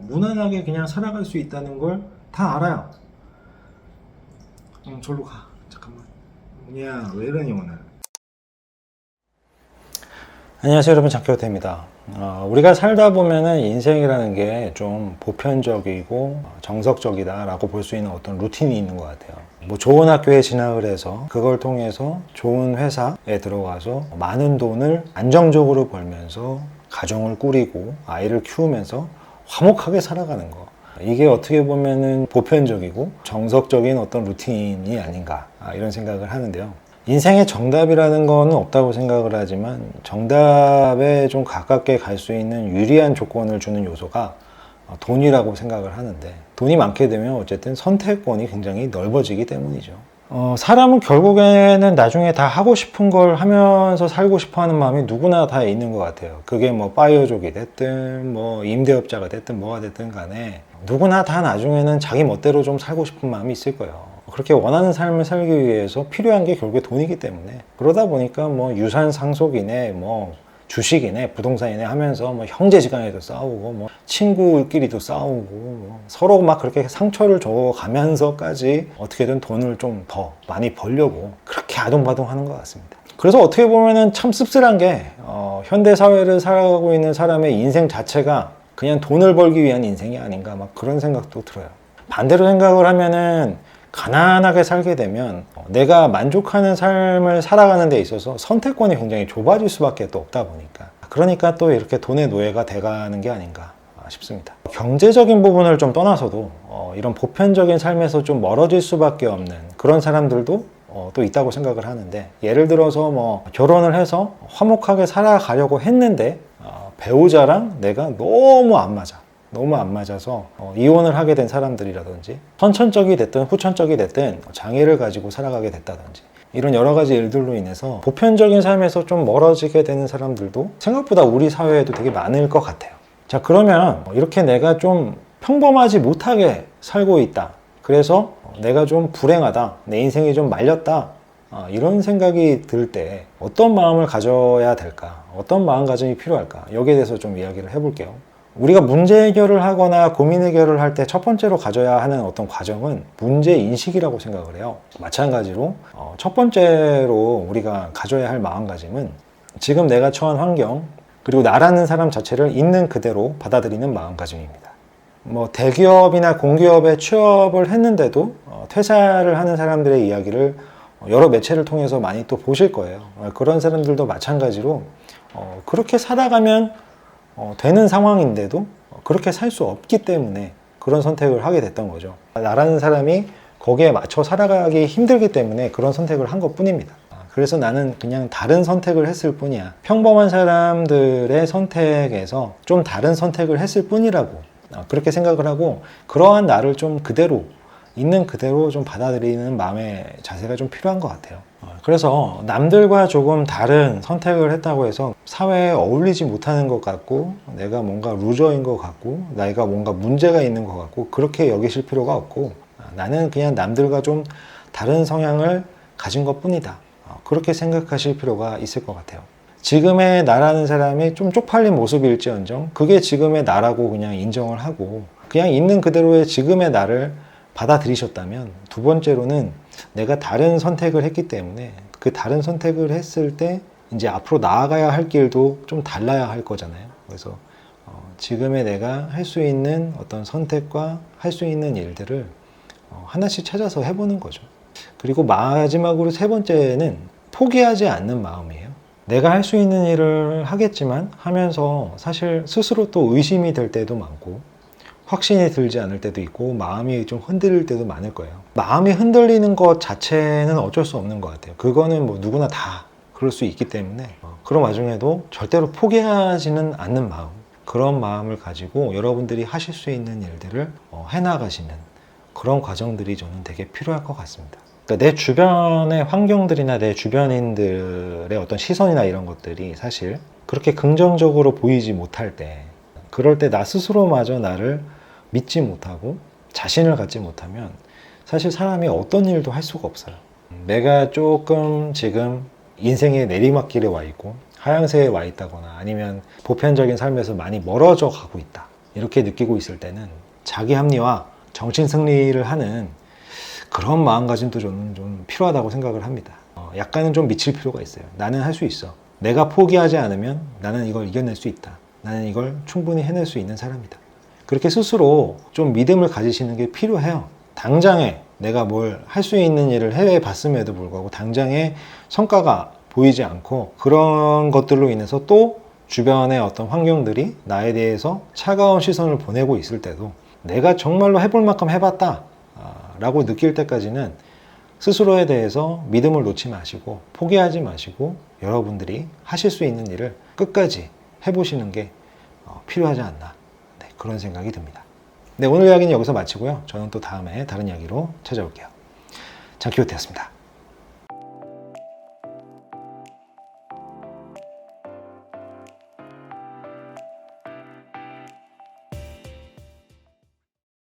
무난하게 그냥 살아갈 수 있다는 걸 다 알아요. 절로 가. 잠깐만. 뭐냐, 왜 이러니 오늘. 안녕하세요 여러분, 장기호태입니다. 우리가 살다 보면은 인생이라는 게 좀 보편적이고 정석적이다 라고 볼 수 있는 어떤 루틴이 있는 것 같아요. 뭐 좋은 학교에 진학을 해서 그걸 통해서 좋은 회사에 들어가서 많은 돈을 안정적으로 벌면서 가정을 꾸리고 아이를 키우면서 화목하게 살아가는 거, 이게 어떻게 보면은 보편적이고 정석적인 어떤 루틴이 아닌가, 이런 생각을 하는데요. 인생에 정답이라는 거는 없다고 생각을 하지만 정답에 좀 가깝게 갈 수 있는 유리한 조건을 주는 요소가 돈이라고 생각을 하는데, 돈이 많게 되면 어쨌든 선택권이 굉장히 넓어지기 때문이죠. 사람은 결국에는 나중에 다 하고 싶은 걸 하면서 살고 싶어 하는 마음이 누구나 다 있는 것 같아요. 그게 뭐 파이어족이 됐든 뭐 임대업자가 됐든 뭐가 됐든 간에 누구나 다 나중에는 자기 멋대로 좀 살고 싶은 마음이 있을 거예요. 그렇게 원하는 삶을 살기 위해서 필요한 게 결국에 돈이기 때문에, 그러다 보니까 뭐 유산 상속이네, 뭐 주식이네, 부동산이네 하면서 뭐 형제지간에도 싸우고 뭐 친구끼리도 싸우고 뭐 서로 막 그렇게 상처를 줘가면서까지 어떻게든 돈을 좀 더 많이 벌려고 그렇게 아동바동하는 것 같습니다. 그래서 어떻게 보면은 참 씁쓸한 게 현대 사회를 살아가고 있는 사람의 인생 자체가 그냥 돈을 벌기 위한 인생이 아닌가, 막 그런 생각도 들어요. 반대로 생각을 하면은 가난하게 살게 되면 내가 만족하는 삶을 살아가는 데 있어서 선택권이 굉장히 좁아질 수밖에 또 없다 보니까, 그러니까 또 이렇게 돈의 노예가 돼가는 게 아닌가 싶습니다. 경제적인 부분을 좀 떠나서도 이런 보편적인 삶에서 좀 멀어질 수밖에 없는 그런 사람들도 또 있다고 생각을 하는데, 예를 들어서 뭐 결혼을 해서 화목하게 살아가려고 했는데 배우자랑 내가 너무 안 맞아서 이혼을 하게 된 사람들이라든지, 선천적이 됐든 후천적이 됐든 장애를 가지고 살아가게 됐다든지, 이런 여러 가지 일들로 인해서 보편적인 삶에서 좀 멀어지게 되는 사람들도 생각보다 우리 사회에도 되게 많을 것 같아요. 자, 그러면 이렇게 내가 좀 평범하지 못하게 살고 있다, 그래서 내가 좀 불행하다, 내 인생이 좀 말렸다, 이런 생각이 들 때 어떤 마음을 가져야 될까, 어떤 마음가짐이 필요할까, 여기에 대해서 좀 이야기를 해볼게요. 우리가 문제 해결을 하거나 고민 해결을 할 때 첫 번째로 가져야 하는 어떤 과정은 문제 인식이라고 생각을 해요. 마찬가지로 첫 번째로 우리가 가져야 할 마음가짐은 지금 내가 처한 환경, 그리고 나라는 사람 자체를 있는 그대로 받아들이는 마음가짐입니다. 뭐 대기업이나 공기업에 취업을 했는데도 퇴사를 하는 사람들의 이야기를 여러 매체를 통해서 많이 또 보실 거예요. 그런 사람들도 마찬가지로 그렇게 살아가면 되는 상황인데도 그렇게 살 수 없기 때문에 그런 선택을 하게 됐던 거죠. 나라는 사람이 거기에 맞춰 살아가기 힘들기 때문에 그런 선택을 한 것 뿐입니다. 그래서 나는 그냥 다른 선택을 했을 뿐이야, 평범한 사람들의 선택에서 좀 다른 선택을 했을 뿐이라고, 그렇게 생각을 하고 그러한 나를 좀 그대로, 있는 그대로 좀 받아들이는 마음의 자세가 좀 필요한 것 같아요. 그래서 남들과 조금 다른 선택을 했다고 해서 사회에 어울리지 못하는 것 같고, 내가 뭔가 루저인 것 같고, 내가 뭔가 문제가 있는 것 같고, 그렇게 여기실 필요가 없고, 나는 그냥 남들과 좀 다른 성향을 가진 것 뿐이다, 그렇게 생각하실 필요가 있을 것 같아요. 지금의 나라는 사람이 좀 쪽팔린 모습일지언정 그게 지금의 나라고 그냥 인정을 하고 그냥 있는 그대로의 지금의 나를 받아들이셨다면, 두 번째로는 내가 다른 선택을 했기 때문에 그 다른 선택을 했을 때 이제 앞으로 나아가야 할 길도 좀 달라야 할 거잖아요. 그래서 지금의 내가 할 수 있는 어떤 선택과 할 수 있는 일들을 하나씩 찾아서 해보는 거죠. 그리고 마지막으로 세 번째는 포기하지 않는 마음이에요. 내가 할 수 있는 일을 하겠지만 하면서 사실 스스로 또 의심이 될 때도 많고 확신이 들지 않을 때도 있고 마음이 좀 흔들릴 때도 많을 거예요. 마음이 흔들리는 것 자체는 어쩔 수 없는 것 같아요. 그거는 뭐 누구나 다 그럴 수 있기 때문에 그런 와중에도 절대로 포기하지는 않는 마음, 그런 마음을 가지고 여러분들이 하실 수 있는 일들을 해나가시는 그런 과정들이 저는 되게 필요할 것 같습니다. 그러니까 내 주변의 환경들이나 내 주변인들의 어떤 시선이나 이런 것들이 사실 그렇게 긍정적으로 보이지 못할 때, 그럴 때 나 스스로마저 나를 믿지 못하고 자신을 갖지 못하면 사실 사람이 어떤 일도 할 수가 없어요. 내가 조금 지금 인생의 내리막길에 와 있고 하향세에 와 있다거나 아니면 보편적인 삶에서 많이 멀어져 가고 있다, 이렇게 느끼고 있을 때는 자기 합리화, 정신 승리를 하는 그런 마음가짐도 저는 좀 필요하다고 생각을 합니다. 약간은 좀 미칠 필요가 있어요. 나는 할 수 있어. 내가 포기하지 않으면 나는 이걸 이겨낼 수 있다. 나는 이걸 충분히 해낼 수 있는 사람이다. 그렇게 스스로 좀 믿음을 가지시는 게 필요해요. 당장에 내가 뭘 할 수 있는 일을 해봤음에도 불구하고 당장에 성과가 보이지 않고 그런 것들로 인해서 또 주변의 어떤 환경들이 나에 대해서 차가운 시선을 보내고 있을 때도 내가 정말로 해볼 만큼 해봤다 라고 느낄 때까지는 스스로에 대해서 믿음을 놓지 마시고 포기하지 마시고 여러분들이 하실 수 있는 일을 끝까지 해보시는 게 필요하지 않나, 네, 그런 생각이 듭니다. 네, 오늘 이야기는 여기서 마치고요. 저는 또 다음에 다른 이야기로 찾아올게요. 장키호테였습니다.